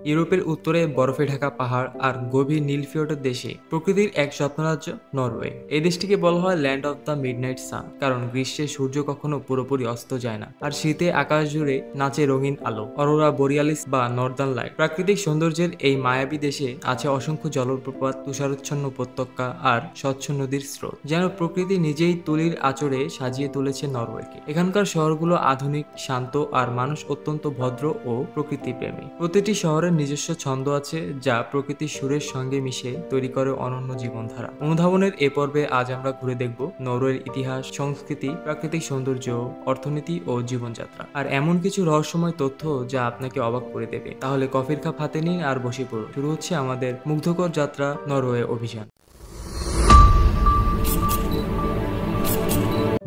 ইউরোপের উত্তরে বরফে ঢাকা পাহাড় আর গভীর নীল ফিয়র্ডের দেশে প্রকৃতির এক স্বপ্নরাজ্য নরওয়ে। এই দেশটিকে বলা হয় ল্যান্ড অফ দ্য মিডনাইট সান, কারণ গ্রীষ্মে সূর্য কখনো পুরোপুরি অস্ত যায় না, আর শীতে আকাশ জুড়ে নাচে রঙিন আলো, অরোরা বোরিয়ালিস বা নর্দার্ন লাইট। প্রাকৃতিক সৌন্দর্যের এই মায়াবী দেশে আছে অসংখ্য জলপ্রপাত, তুষারচ্ছন্ন উপত্যকা আর স্বচ্ছ নদীর স্রোত, যেন প্রকৃতি নিজেই তুলির আঁচড়ে সাজিয়ে তুলেছে নরওয়েকে। এখানকার শহরগুলো আধুনিক, শান্ত, আর মানুষ অত্যন্ত ভদ্র ও প্রকৃতিপ্রেমী। প্রতিটি শহরের নিজস্ব ছন্দ আছে, যা প্রকৃতির সুরের সঙ্গে মিশে তৈরি করে অনন্য জীবনধারা। অনুধাবনের এ পর্বে আজ আমরা ঘুরে দেখব নরওয়ের ইতিহাস, সংস্কৃতি, প্রাকৃতিক সৌন্দর্য, অর্থনীতি ও জীবনযাত্রা, আর এমন কিছু রহস্যময় তথ্য যা আপনাকে অবাক করে দেবে। তাহলে কফির কাপ হাতে নিন আর বসে পড়ুন। শুরু হচ্ছে আমাদের মুগ্ধকর যাত্রা, নরওয়ে অভিযান।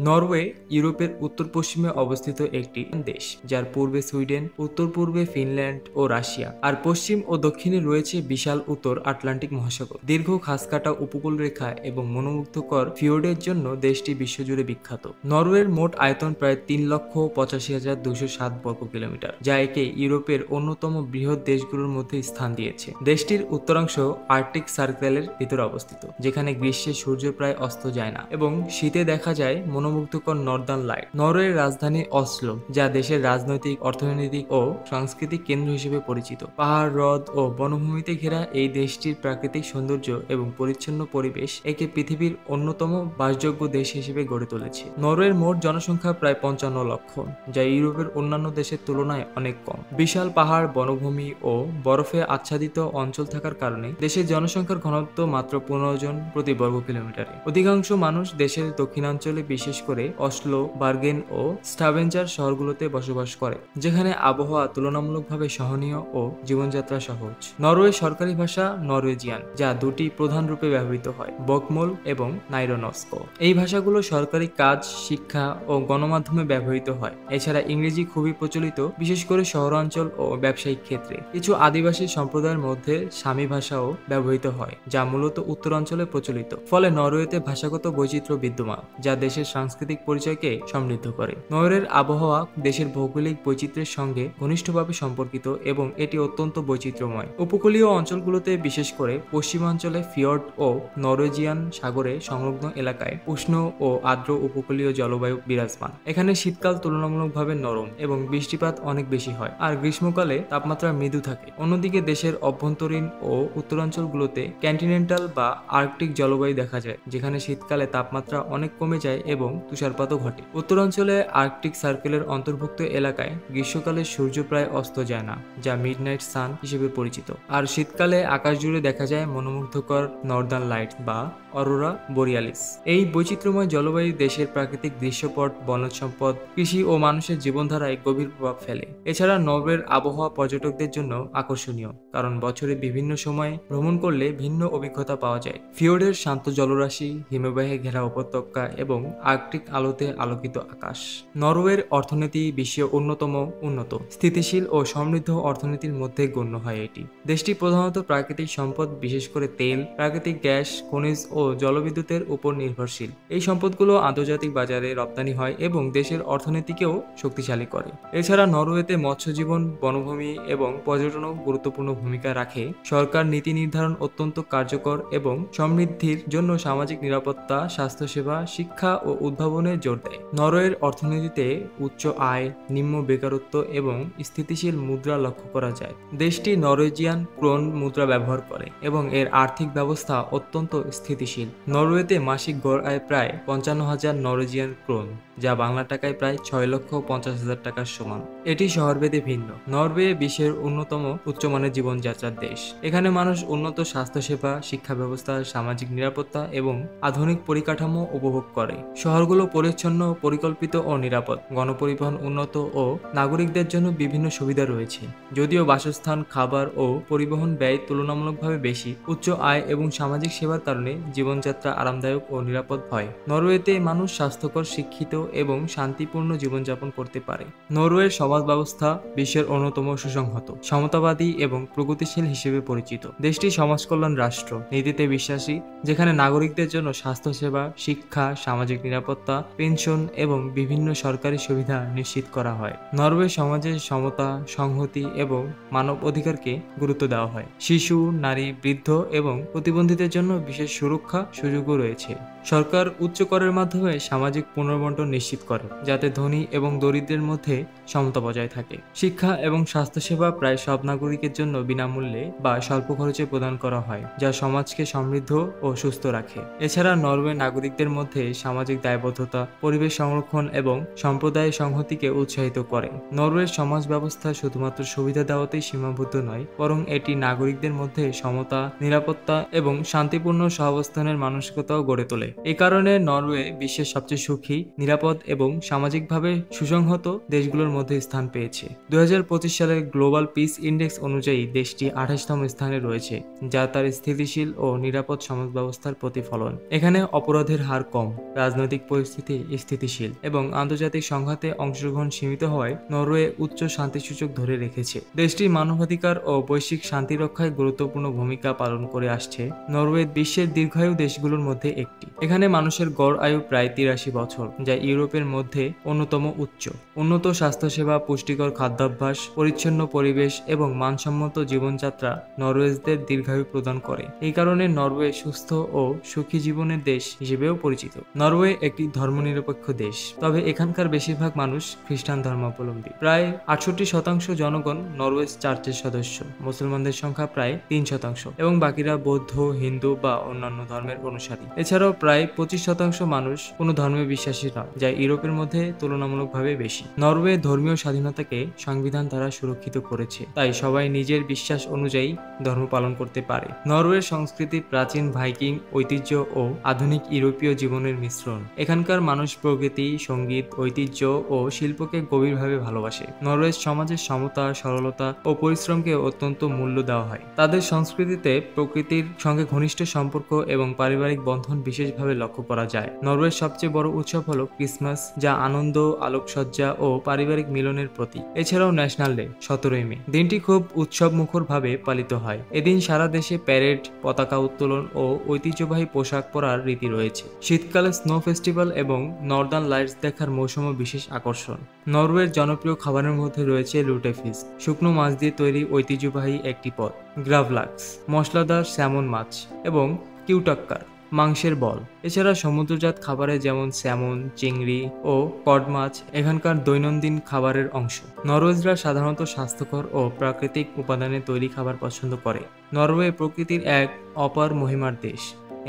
নরওয়ে ইউরোপের উত্তর পশ্চিমে অবস্থিত একটি দেশ, যার পূর্বে সুইডেন, উত্তর পূর্বে ফিনল্যান্ড ও রাশিয়া, আর পশ্চিম ও দক্ষিণে রয়েছে বিশাল উত্তর আটলান্টিক মহাসাগর। দীর্ঘ খাসকাটা উপকূল রেখা এবং মনোমুগ্ধকর ফিওর্ডের জন্য দেশটি বিশ্বজুড়ে বিখ্যাত। নরওয়ের মোট আয়তন প্রায় 3,85,207 বর্গ কিলোমিটার, যা একে ইউরোপের অন্যতম বৃহৎ দেশগুলোর মধ্যে স্থান দিয়েছে। দেশটির উত্তরাংশ আর্কটিক সার্কেলের ভিতরে অবস্থিত, যেখানে গ্রীষ্মে সূর্য প্রায় অস্ত যায় না এবং শীতে দেখা যায় মনোমুগ্ধকর নর্দার্ন লাইট। নরওয়ের রাজধানী অসলো, যা দেশের রাজনৈতিক, অর্থনৈতিক ও সাংস্কৃতিক কেন্দ্র হিসেবে পরিচিত। পাহাড়, হ্রদ ও বনভূমিতে ঘেরা এই দেশটির প্রাকৃতিক সৌন্দর্য এবং পরিচ্ছন্ন পরিবেশ একে পৃথিবীর অন্যতম বাসযোগ্য দেশ হিসেবে গড়ে তুলেছে। নরওয়ের মোট জনসংখ্যা প্রায় 55 লক্ষ, যা ইউরোপের অন্যান্য দেশের তুলনায় অনেক কম। বিশাল পাহাড়, বনভূমি ও বরফে আচ্ছাদিত অঞ্চল থাকার কারণে দেশের জনসংখ্যার ঘনত্ব মাত্র 15 জন প্রতি বর্গ কিলোমিটারে। অধিকাংশ মানুষ দেশের দক্ষিণাঞ্চলে, বিশেষ করে অসলো, বার্গেন ও স্টাভেঞ্জার শহরগুলোতে বসবাস করে, যেখানে আবহাওয়া তুলনামূলকভাবে সহনীয় ও জীবনযাত্রা সহজ। নরওয়ে সরকারি ভাষা নরওয়েজিয়ান, যা দুটি প্রধান রূপে ব্যবহৃত হয়, বকমোল এবং নাইরনস্ক। এই ভাষাগুলো সরকারি কাজ, শিক্ষা ও গণমাধ্যমে ব্যবহৃত হয়। এছাড়া ইংরেজি খুবই প্রচলিত, বিশেষ করে শহরাঞ্চল ও ব্যবসায়িক ক্ষেত্রে। কিছু আদিবাসী সম্প্রদায়ের মধ্যে সামি ভাষাও ব্যবহৃত হয়, যা মূলত উত্তরাঞ্চলে প্রচলিত। ফলে নরওয়েতে ভাষাগত বৈচিত্র্য বিদ্যমান, যা দেশের সাংস্কৃতিক পরিচয়কে সমৃদ্ধ করে। নরওয়ের আবহাওয়া দেশের ভৌগোলিক বৈচিত্র্যের সঙ্গে ঘনিষ্ঠভাবে সম্পর্কিত এবং এটি অত্যন্ত বৈচিত্র্যময়। উপকূলীয় অঞ্চলগুলোতে, বিশেষ করে পশ্চিমাঞ্চলে ফিয়র্ড ও নরওয়েজিয়ান সাগরে সংলগ্ন এলাকায় উষ্ণ ও আর্দ্র উপকূলীয় জলবায়ু বিরাজমান। এখানে শীতকাল তুলনামূলকভাবে নরম এবং বৃষ্টিপাত অনেক বেশি হয়, আর গ্রীষ্মকালে তাপমাত্রা মৃদু থাকে। অন্যদিকে দেশের অভ্যন্তরীণ ও উত্তরাঞ্চলগুলোতে কন্টিনেন্টাল বা আর্কটিক জলবায়ু দেখা যায়, যেখানে শীতকালে তাপমাত্রা অনেক কমে যায় এবং তুষারপাতও ঘটে। উত্তরাঞ্চলে আর্কটিক সার্কেলের অন্তর্ভুক্ত এলাকায় গ্রীষ্মকালে সূর্য প্রায় অস্ত যায় না, যা মিডনাইট সান হিসেবে পরিচিত, আর শীতকালে আকাশ জুড়ে দেখা যায় মনোমুগ্ধকর নর্দার্ন লাইট বা অরোরা বোরিয়ালিস। এই বৈচিত্র্যময় জলবায়ু দেশের প্রাকৃতিক দৃশ্যপট, বনজ সম্পদ, কৃষি ও মানুষের জীবনধারায় গভীর প্রভাব ফেলে। এছাড়া নরওয়ের আবহাওয়া পর্যটকদের জন্য আকর্ষণীয়, কারণ বছরে বিভিন্ন সময়ে ভ্রমণ করলে ভিন্ন অভিজ্ঞতা পাওয়া যায়। ফিওর্ডের শান্ত জলরাশি, হিমবাহে ঘেরা উপত্যকা এবং আর্কটিক আলোতে আলোকিত আকাশ। নরওয়ের অর্থনীতি বিশ্বের অন্যতম উন্নত, স্থিতিশীল ও সমৃদ্ধ অর্থনীতির মধ্যে গণ্য হয় এটি। দেশটি প্রধানত প্রাকৃতিক সম্পদ, বিশেষ করে তেল, প্রাকৃতিক গ্যাস, খনিজ ও জলবিদ্যুতের উপর নির্ভরশীল। এই সম্পদগুলো আন্তর্জাতিক বাজারে রপ্তানি হয় এবং দেশের অর্থনীতিকেও শক্তিশালী করে। এছাড়া নরওয়েতে মৎস্যজীবন, বনভূমি এবং পর্যটনও গুরুত্বপূর্ণ ভূমিকা রাখে। সরকার নীতি নির্ধারণ অত্যন্ত কার্যকর এবং সমৃদ্ধির জন্য সামাজিক নিরাপত্তা, স্বাস্থ্যসেবা, শিক্ষা ও উদ্ভাবনে জোর দেয়। নরওয়ের অর্থনীতিতে উচ্চ আয়, নিম্ন বেকারত্ব এবং স্থিতিশীল মুদ্রা লক্ষ্য করা যায়। দেশটি নরওয়েজিয়ান ক্রোন মুদ্রা ব্যবহার করে এবং এর আর্থিক ব্যবস্থা অত্যন্ত স্থিতিশীল। নরওয়েতে মাসিক গড় আয় প্রায় 55,000 নরওয়েজিয়ান ক্রোন, যা বাংলা টাকায় প্রায় 6,50,000 টাকার সমান। এটি শহরভেদে ভিন্ন। নরওয়ে বিশ্বের অন্যতম উচ্চমানের জীবনযাত্রার দেশ। এখানে মানুষ উন্নত স্বাস্থ্যসেবা, শিক্ষা ব্যবস্থা, সামাজিক নিরাপত্তা এবং আধুনিক পরিকাঠামো উপভোগ করে। শহরগুলো পরিচ্ছন্ন, পরিকল্পিত ও নিরাপদ। গণপরিবহন উন্নত ও নাগরিকদের জন্য বিভিন্ন সুবিধা রয়েছে। যদিও বাসস্থান, খাবার ও পরিবহন ব্যয় তুলনামূলকভাবে বেশি, উচ্চ আয় এবং সামাজিক সেবার কারণে জীবনযাত্রা আরামদায়ক ও নিরাপদ হয়। নরওয়েতে মানুষ স্বাস্থ্যকর, শিক্ষিত এবং শান্তিপূর্ণ জীবনযাপন করতে পারে। নরওয়ের সমাজ ব্যবস্থা বিশ্বের অন্যতম সুসংহত, সমতাবাদী এবং প্রগতিশীল হিসেবে পরিচিত। দেশটি সমাজ কল্যাণ রাষ্ট্র নীতিতে বিশ্বাসী, যেখানে নাগরিকদের জন্য স্বাস্থ্যসেবা, শিক্ষা, সামাজিক নিরাপত্তা নিরাপত্তা, পেনশন এবং বিভিন্ন সরকারি সুবিধা নিশ্চিত করা হয়। নরওয়ে সমাজে সমতা, সংহতি এবং মানব অধিকারকে গুরুত্ব দেওয়া হয়। শিশু, নারী, বৃদ্ধ এবং প্রতিবন্ধীদের জন্য বিশেষ সুরক্ষা সুযোগও রয়েছে। সরকার উচ্চ করের মাধ্যমে সামাজিক পুনর্বন্টন নিশ্চিত করে, যাতে ধনী এবং দরিদ্রের মধ্যে সমতা বজায় থাকে। শিক্ষা এবং স্বাস্থ্যসেবা প্রায় সব নাগরিকের জন্য বিনামূল্যে বা স্বল্প খরচে প্রদান করা হয়, যা সমাজকে সমৃদ্ধ ও সুস্থ রাখে। এছাড়া নরওয়ে নাগরিকদের মধ্যে সামাজিক দায়বদ্ধতা, পরিবেশ সংরক্ষণ এবং সম্প্রদায় সংহতিকে উৎসাহিত করে। নরওয়ের সমাজ ব্যবস্থা শুধুমাত্র সুবিধা দেওয়াতেই সীমাবদ্ধ নয়, বরং এটি নাগরিকদের মধ্যে সমতা, নিরাপত্তা এবং শান্তিপূর্ণ সহাবস্থানের মানসিকতাও গড়ে তোলে। এই কারণে নরওয়ে বিশ্বের সবচেয়ে সুখী, নিরাপদ এবং সামাজিকভাবে সুসংহত দেশগুলোর মধ্যে স্থান পেয়েছে। 2025 সালের গ্লোবাল পিস ইন্ডেক্স অনুযায়ী দেশটি 28তম স্থানে রয়েছে, যা তার স্থিতিশীল ও নিরাপদ সমাজ ব্যবস্থার প্রতিফলন। এখানে অপরাধের হার কম, রাজনৈতিক পরিস্থিতি স্থিতিশীল এবং আন্তর্জাতিক সংঘাতে অংশগ্রহণ সীমিত হওয়ায় নরওয়ে উচ্চ শান্তিসূচক ধরে রেখেছে। দেশটি মানবাধিকার ও বৈশ্বিক শান্তি রক্ষায় গুরুত্বপূর্ণ ভূমিকা পালন করে আসছে। নরওয়ে বিশ্বের দীর্ঘায়ু দেশগুলোর মধ্যে একটি। এখানে মানুষের গড় আয়ু প্রায় 83 বছর, যা ইউরোপের মধ্যে অন্যতম উচ্চ। উন্নত স্বাস্থ্যসেবা, পুষ্টিকর খাদ্যাভ্যাস, পরিচ্ছন্ন পরিবেশ এবং মানসম্মত জীবনযাত্রা নরওয়েজদের দীর্ঘায়ু প্রদান করে। এই কারণে নরওয়ে সুস্থ ও সুখী জীবনের দেশ হিসেবেও পরিচিত। নরওয়ে একটি ধর্মনিরপেক্ষ দেশ, তবে এখানকার বেশিরভাগ মানুষ খ্রিস্টান ধর্মাবলম্বী। প্রায় 68% জনগণ নরওয়েজ চার্চের সদস্য, মুসলমানদের সংখ্যা প্রায় 3% এবং বাকিরা বৌদ্ধ, হিন্দু বা অন্যান্য ধর্মের অনুসারী। এছাড়াও প্রায় 25% মানুষ কোনো ধর্মে বিশ্বাসী নয়, যা ইউরোপের মধ্যে তুলনামূলকভাবে বেশি। নরওয়ে ধর্মীয় স্বাধীনতাকে সংবিধান দ্বারা সুরক্ষিত করেছে, তাই সবাই নিজের বিশ্বাস অনুযায়ী ধর্ম পালন করতে পারে। নরওয়ের সংস্কৃতি প্রাচীন ভাইকিং ঐতিহ্য ও আধুনিক ইউরোপীয় জীবনের মিশ্রণ। এখানকার মানুষ প্রকৃতি, সঙ্গীত, ঐতিহ্য ও শিল্পকে গভীরভাবে ভালোবাসে। নরওয়েজ সমাজে সমতা, সরলতা ও পরিশ্রমকে অত্যন্ত মূল্য দেওয়া হয়। তাদের সংস্কৃতিতে প্রকৃতির সঙ্গে ঘনিষ্ঠ সম্পর্ক এবং পারিবারিক বন্ধন বিশেষভাবে লক্ষ্য করা যায়। নরওয়ের সবচেয়ে বড় উৎসব হলো ক্রিসমাস, যা আনন্দ, আলোকসজ্জা ও পারিবারিক মিলনের প্রতীক। এছাড়াও ন্যাশনাল ডে 17 মে দিনটি খুব উৎসব মুখর ভাবে পালিত হয়। এদিন সারা দেশে প্যারেড, পতাকা উত্তোলন ও ঐতিহ্যবাহী পোশাক পরার রীতি রয়েছে। শীতকালে স্নো ফেস্টিভ্যাল এবং নর্দার্ন লাইটস দেখার মৌসুমও বিশেষ আকর্ষণ। নরওয়ের জনপ্রিয় খাবারের মধ্যে রয়েছে লুটেফিস, শুকনো মাছ দিয়ে তৈরি ঐতিহ্যবাহী একটি পদ, গ্রাভলাক্স, মশলাদার স্যামন মাছ এবং কিউটাক্কার, মাংসের বল। এছাড়া সমুদ্রজাত খাবারে যেমন স্যামন, চিংড়ি ও কড মাছ এখানকার দৈনন্দিন খাবারের অংশ। নরওয়েজরা সাধারণত স্বাস্থ্যকর ও প্রাকৃতিক উপাদানে তৈরি খাবার পছন্দ করে। নরওয়ে প্রকৃতির এক অপার মহিমার দেশ।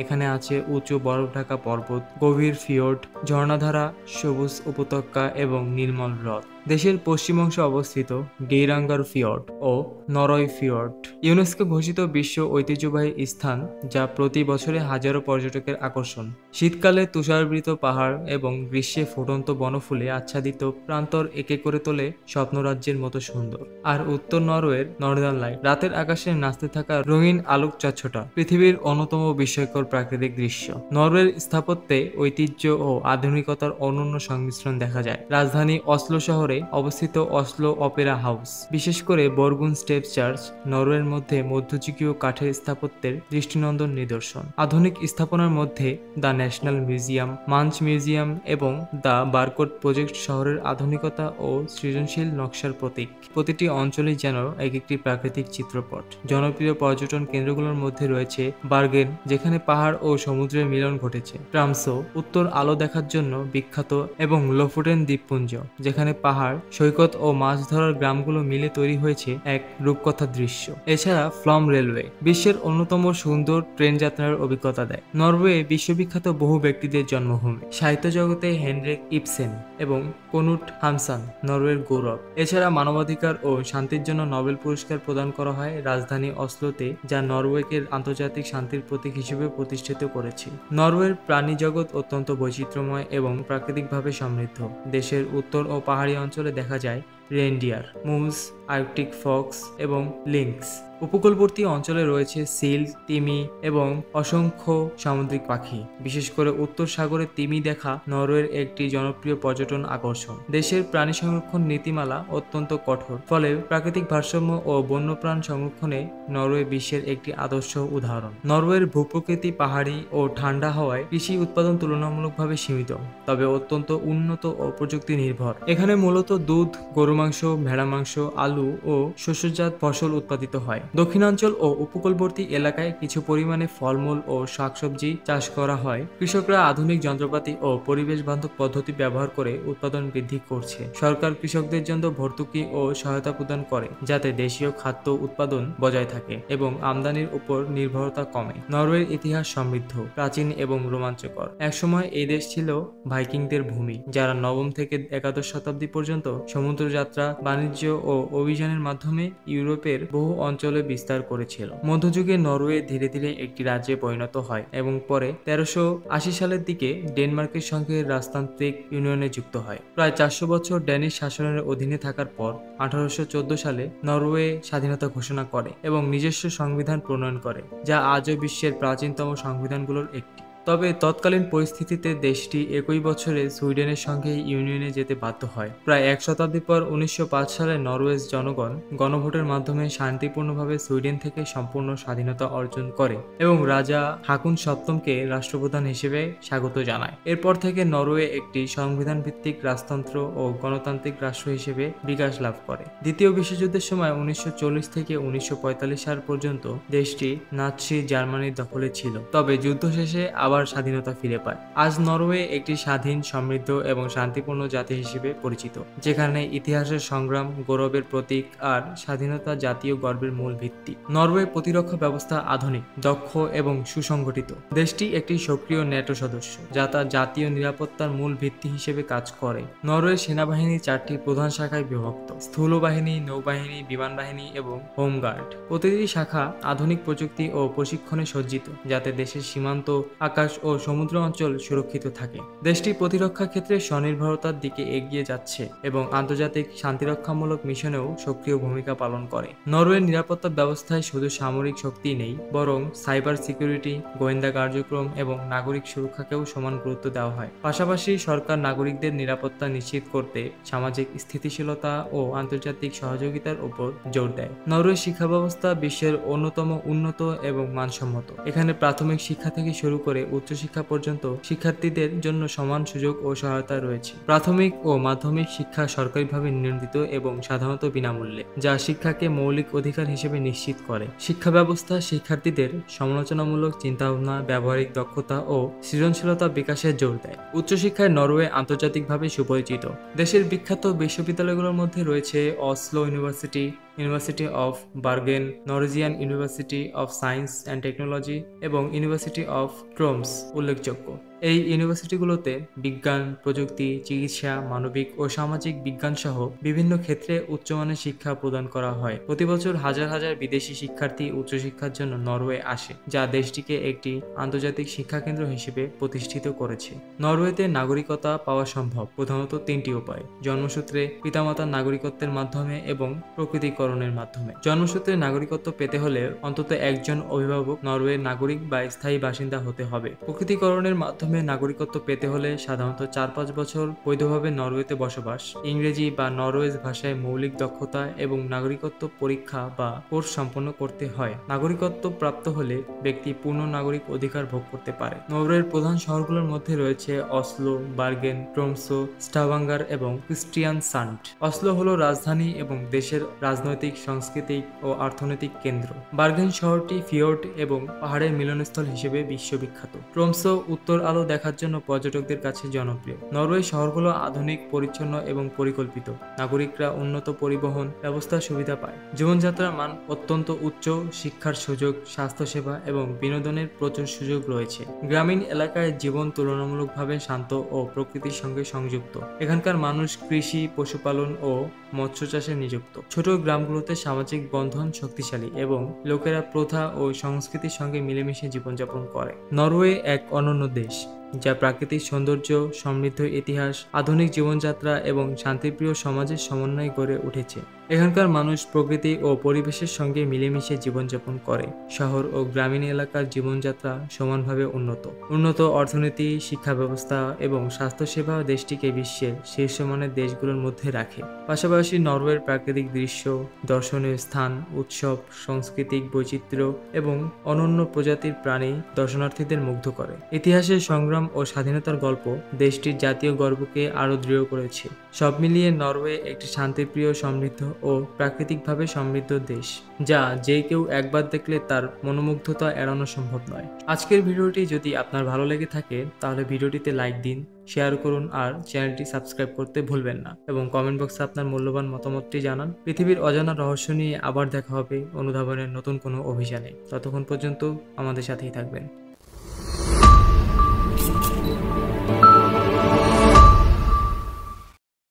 এখানে আছে উঁচু বরফ ঢাকা পর্বত, গভীর ফিওর্ড, ঝর্ণাধারা, সবুজ উপত্যকা এবং নির্মল হ্রদ। দেশের পশ্চিম অংশে অবস্থিত গেইরাঙ্গার ফিওর্ড ও নরওয়ে ফিওর্ড ইউনেস্কো ঘোষিত বিশ্ব ঐতিহ্যবাহী স্থান, যা প্রতি বছরে হাজারো পর্যটকের আকর্ষণ। শীতকালে তুষারাবৃত পাহাড় এবং গ্রীষ্মে ফুটন্ত বনফুলে আচ্ছাদিত প্রান্তর একে করে তোলে স্বপ্নরাজ্যের মতো সুন্দর। আর উত্তর নরওয়ের নর্দার্ন লাইট, রাতের আকাশে নাচতে থাকা রঙিন আলোকচ্ছটা পৃথিবীর অন্যতম বিস্ময়কর প্রাকৃতিক দৃশ্য। নরওয়ের স্থাপত্যে ঐতিহ্য ও আধুনিকতার অনন্য সংমিশ্রণ দেখা যায়। রাজধানী অসলো শহরে অবস্থিত অসলো অপেরা হাউস, বিশেষ করে বরগুন স্টেপ চার্চ, নরওয়ের মধ্যে মধ্যযুগীয় কাঠের স্থাপত্যের দৃষ্টিনন্দন নিদর্শন। আধুনিক স্থাপনার মধ্যে the national museum, Munch museum এবং দ্য বারকোড প্রজেক্ট শহরের আধুনিকতা ও সৃজনশীল নকশার প্রতীক। প্রতিটি অঞ্চলেই যেন এক একটি প্রাকৃতিক চিত্রপট। জনপ্রিয় পর্যটন কেন্দ্রগুলোর মধ্যে রয়েছে বার্গেন, যেখানে পাহাড় ও সমুদ্রের মিলন ঘটেছে, ট্রামসো, উত্তর আলো দেখার জন্য বিখ্যাত, এবং লোফোটেন দ্বীপপুঞ্জ, যেখানে পাহাড়, সৈকত ও মাছ ধরার গ্রামগুলো মিলে তৈরি হয়েছে এক রূপকথার দৃশ্য। এছাড়া ফ্লম রেলওয়ে বিশ্বের অন্যতম সুন্দর ট্রেন যাত্রার অভিজ্ঞতা দেয়। নরওয়ে বিশ্ববিখ্যাত বহু ব্যক্তিদের জন্মভূমি। সাহিত্য জগতে হেনরিক ইবসেন এবং কনুট হানসান নরওয়ের গৌরব। এছাড়া মানবাধিকার ও শান্তির জন্য নোবেল পুরস্কার প্রদান করা হয় রাজধানী অসলোতে, যা নরওয়েকে আন্তর্জাতিক শান্তির প্রতীক হিসেবে প্রতিষ্ঠিত করেছে। নরওয়ের প্রাণী জগৎ অত্যন্ত বৈচিত্র্যময় এবং প্রাকৃতিকভাবে সমৃদ্ধ। দেশের উত্তর ও পাহাড়ি অঞ্চলে দেখা যায় রেনডিয়ার, মুজ, আর্কটিক ফক্স এবং লিংক্স। উপকূলবর্তী অঞ্চলে রয়েছে সিল, তিমি এবং অসংখ্য সামুদ্রিক পাখি। বিশেষ করে উত্তর সাগরে তিমি দেখা নরওয়ের একটি জনপ্রিয় পর্যটন আকর্ষণ। দেশের প্রাণী সংরক্ষণ নীতিমালা অত্যন্ত কঠোর, ফলে প্রাকৃতিক ভারসাম্য ও বন্যপ্রাণ সংরক্ষণে নরওয়ে বিশ্বের একটি আদর্শ উদাহরণ। নরওয়ের ভূপ্রকৃতি পাহাড়ি ও ঠান্ডা হওয়ায় কৃষি উৎপাদন তুলনামূলকভাবে সীমিত, তবে অত্যন্ত উন্নত ও প্রযুক্তি নির্ভর। এখানে মূলত দুধ, গরু মাংস, ভেড়া মাংস, আলু ও শস্যজাত ফসল উৎপাদিত হয়। দক্ষিণাঞ্চল ও উপকূলবর্তী এলাকায় কিছু পরিমাণে ফলমূল ও শাকসবজি চাষ করা হয়। কৃষকরা আধুনিক যন্ত্রপাতি ও পরিবেশ বান্ধব পদ্ধতি ব্যবহার করে উৎপাদন বৃদ্ধি করছে। সরকার কৃষকদের জন্য ভর্তুকি ও সহায়তা প্রদান করে, যাতে দেশীয় খাদ্য উৎপাদন বজায় থাকে এবং আমদানির উপর নির্ভরতা কমে। নরওয়ের ইতিহাস সমৃদ্ধ, প্রাচীন এবং রোমাঞ্চকর। একসময় এই দেশ ছিল ভাইকিংদের ভূমি, যারা নবম থেকে একাদশ শতাব্দী পর্যন্ত সমুদ্রযাত্রা, বাণিজ্য ও অভিযানের মাধ্যমে ইউরোপের বহু অঞ্চলে বিস্তার করেছিল। মধ্যযুগে নরওয়ে ধীরে ধীরে একটি রাজ্যে পরিণত হয় এবং পরে 1380 সালের দিকে ডেনমার্কের সঙ্গে রাজতান্ত্রিক ইউনিয়নে যুক্ত হয়। প্রায় 400 বছর ড্যানিশ শাসনের অধীনে থাকার পর 1814 সালে নরওয়ে স্বাধীনতা ঘোষণা করে এবং নিজস্ব সংবিধান প্রণয়ন করে, যা আজও বিশ্বের প্রাচীনতম সংবিধানগুলোর একটি। তবে তৎকালীন পরিস্থিতিতে দেশটি একই বছরে সুইডেনের সঙ্গে ইউনিয়নে যেতে বাধ্য হয়। প্রায় এক শতাব্দী পর 1905 সালে নরওয়েজ জনগণ গণভোটের মাধ্যমে শান্তিপূর্ণভাবে সুইডেন থেকে সম্পূর্ণ স্বাধীনতা অর্জন করে এবং রাজা হাকুন সপ্তমকে রাষ্ট্রপ্রধান হিসেবে স্বাগত জানায়। এরপর থেকে নরওয়ে একটি সংবিধান ভিত্তিক রাজতন্ত্র ও গণতান্ত্রিক রাষ্ট্র হিসেবে বিকাশ লাভ করে। দ্বিতীয় বিশ্বযুদ্ধের সময় 1940 থেকে 1945 সাল পর্যন্ত দেশটি নাৎসি জার্মানির দখলে ছিল, তবে যুদ্ধ শেষে আবার স্বাধীনতা ফিরে পায়। আজ নরওয়ে একটি স্বাধীন, সমৃদ্ধ এবং শান্তিপূর্ণ জাতি হিসেবে পরিচিত, যেখানে ইতিহাসের সংগ্রাম গৌরবের প্রতীক আর স্বাধীনতা জাতীয় গর্বের মূল ভিত্তি। নরওয়ে প্রতিরক্ষা ব্যবস্থা আধুনিক, দক্ষ এবং সুসংগঠিত। দেশটি একটি সক্রিয় ন্যাটো সদস্য, যা তার জাতীয় নিরাপত্তার মূল ভিত্তি হিসেবে কাজ করে। নরওয়ে সেনাবাহিনী 4টি প্রধান শাখায় বিভক্ত: স্থূল বাহিনী, নৌবাহিনী, বিমান বাহিনী এবং হোমগার্ড। প্রতিটি শাখা আধুনিক প্রযুক্তি ও প্রশিক্ষণে সজ্জিত, যাতে দেশের সীমান্ত, আকাশ ও সমুদ্র অঞ্চল সুরক্ষিত থাকে। দেশটি প্রতিরক্ষা ক্ষেত্রে স্বনির্ভরতার দিকে এগিয়ে যাচ্ছে এবং আন্তর্জাতিক শান্তিরক্ষামূলক মিশনেও সক্রিয় ভূমিকা পালন করে। নরওয়ের নিরাপত্তা ব্যবস্থায় শুধু সামরিক শক্তি নেই, বরং সাইবার সিকিউরিটি, গোয়েন্দা কার্যক্রম এবং নাগরিক সুরক্ষাকেও সমান গুরুত্ব দেওয়া হয়। পাশাপাশি সরকার নাগরিকদের নিরাপত্তা নিশ্চিত করতে সামাজিক স্থিতিশীলতা ও আন্তর্জাতিক সহযোগিতার উপর জোর দেয়। নরওয়ের শিক্ষা ব্যবস্থা বিশ্বের অন্যতম উন্নত এবং মানসম্মত। এখানে প্রাথমিক শিক্ষা থেকে শুরু করে উচ্চশিক্ষা পর্যন্ত শিক্ষার্থীদের জন্য সমান সুযোগ ও সহায়তা রয়েছে। প্রাথমিক ও মাধ্যমিক শিক্ষা সরকারিভাবে নিয়ন্ত্রিত এবং সাধারণত বিনামূল্যে, যা শিক্ষাকে মৌলিক অধিকার হিসেবে নিশ্চিত করে। শিক্ষা ব্যবস্থা শিক্ষার্থীদের সমালোচনামূলক চিন্তাভাবনা, ব্যবহারিক দক্ষতা ও সৃজনশীলতা বিকাশে জোর দেয়। উচ্চশিক্ষায় নরওয়ে আন্তর্জাতিকভাবে সুপরিচিত। দেশের বিখ্যাত বিশ্ববিদ্যালয়গুলোর মধ্যে রয়েছে Oslo university, university of bargain, Norwegian university of science and technology এবং ইউনিভার্সিটি অফ ট্রমস উল্লেখযোগ্য। এই ইউনিভার্সিটিগুলোতে বিজ্ঞান, প্রযুক্তি, চিকিৎসা, মানবিক ও সামাজিক বিজ্ঞান সহ বিভিন্ন ক্ষেত্রে উচ্চমানের শিক্ষা প্রদান করা হয়। প্রতি বছর হাজার হাজার বিদেশি শিক্ষার্থী উচ্চশিক্ষার জন্য নরওয়ে আসে, যা দেশটিকে একটি আন্তর্জাতিক শিক্ষাকেন্দ্র হিসেবে প্রতিষ্ঠিত করেছে। নরওয়েতে নাগরিকতা পাওয়া সম্ভব প্রধানত 3টি উপায়: জন্মসূত্রে, পিতামাতার নাগরিকত্বের মাধ্যমে এবং প্রকৃতিকরণের মাধ্যমে। জন্মসূত্রে নাগরিকত্ব পেতে হলে অন্তত একজন অভিভাবক নরওয়ের নাগরিক বা স্থায়ী বাসিন্দা হতে হবে। প্রকৃতিকরণের মাধ্যমে নাগরিকত্ব পেতে হলে সাধারণত 4-5 বছর বৈধভাবে নরওয়েতে বসবাস, ইংরেজি বা নরওয়েজ ভাষায় মৌলিক দক্ষতা এবং নাগরিকত্ব পরীক্ষা বা কোর্স সম্পন্ন করতে হয়। নাগরিকত্ব প্রাপ্ত হলে ব্যক্তি পূর্ণ নাগরিক অধিকার ভোগ করতে পারে। নরওয়ের প্রধান শহরগুলোর মধ্যে রয়েছে অসলো, বার্গেন, ট্রমসো, স্টাভাঙ্গার এবং ক্রিস্টিয়ানসান্ড। অসলো হলো রাজধানী এবং দেশের রাজনৈতিক, সাংস্কৃতিক ও অর্থনৈতিক কেন্দ্র। বার্গেন শহরটি ফিওর্ড এবং পাহাড়ের মিলনস্থল হিসেবে বিশ্ববিখ্যাত। ট্রমসো উত্তর আলো দেখার জন্য পর্যটকদের কাছে জনপ্রিয়। নরওয়ে শহরগুলো আধুনিক, পরিচ্ছন্ন এবং পরিকল্পিত। নাগরিকরা উন্নত পরিবহন ব্যবস্থার সুবিধা পায়। জীবনযাত্রার মান অত্যন্ত উচ্চ, শিক্ষার সুযোগ, স্বাস্থ্যসেবা এবং বিনোদনের প্রচুর সুযোগ রয়েছে। গ্রামীণ এলাকায় জীবন তুলনামূলকভাবে শান্ত ও প্রকৃতির সঙ্গে সংযুক্ত। এখানকার মানুষ কৃষি, পশুপালন ও মৎস্য চাষে নিযুক্ত। ছোট গ্রামগুলোতে সামাজিক বন্ধন শক্তিশালী এবং লোকেরা প্রথা ও সংস্কৃতির সঙ্গে মিলেমিশে জীবনযাপন করে। নরওয়ে এক অনন্য দেশ। যা প্রাকৃতিক সৌন্দর্য, সমৃদ্ধ ইতিহাস, আধুনিক জীবনযাত্রা এবং শান্তিপ্রিয় সমাজের সমন্বয়ে গড়ে উঠেছে। এখানকার মানুষ প্রকৃতি ও পরিবেশের সঙ্গে মিলেমিশে জীবনযাপন করে। শহর ও গ্রামীণ এলাকার জীবনযাত্রা সমানভাবে উন্নত অর্থনীতি, শিক্ষা ব্যবস্থা এবং স্বাস্থ্যসেবা দেশটিকে বিশ্বের শীর্ষমানের দেশগুলোর মধ্যে রাখে। পাশাপাশি নরওয়ের প্রাকৃতিক দৃশ্য, দর্শনীয় স্থান, উৎসব, সাংস্কৃতিক বৈচিত্র্য এবং অনন্য প্রজাতির প্রাণী দর্শনার্থীদের মুগ্ধ করে। ইতিহাসের সংগ্রাম ও স্বাধীনতার গল্প দেশটির জাতীয় গর্বকে আরও দৃঢ় করেছে। সব মিলিয়ে নরওয়ে একটি শান্তিপ্রিয়, সমৃদ্ধ ও প্রাকৃতিকভাবে সমৃদ্ধ দেশ, যা যে কেউ একবার দেখলে তার মনোমুগ্ধতা এড়ানো সম্ভব নয়। আজকের ভিডিওটি যদি আপনার ভালো লেগে থাকে তাহলে ভিডিওটিতে লাইক দিন, শেয়ার করুন আর চ্যানেলটি সাবস্ক্রাইব করতে ভুলবেন না এবং কমেন্ট বক্সে আপনার মূল্যবান মতামতটি জানান। পৃথিবীর অজানা রহস্য নিয়ে আবার দেখা হবে অনুধাবনের নতুন কোনো অভিযানে। ততক্ষণ পর্যন্ত আমাদের সাথেই থাকবেন।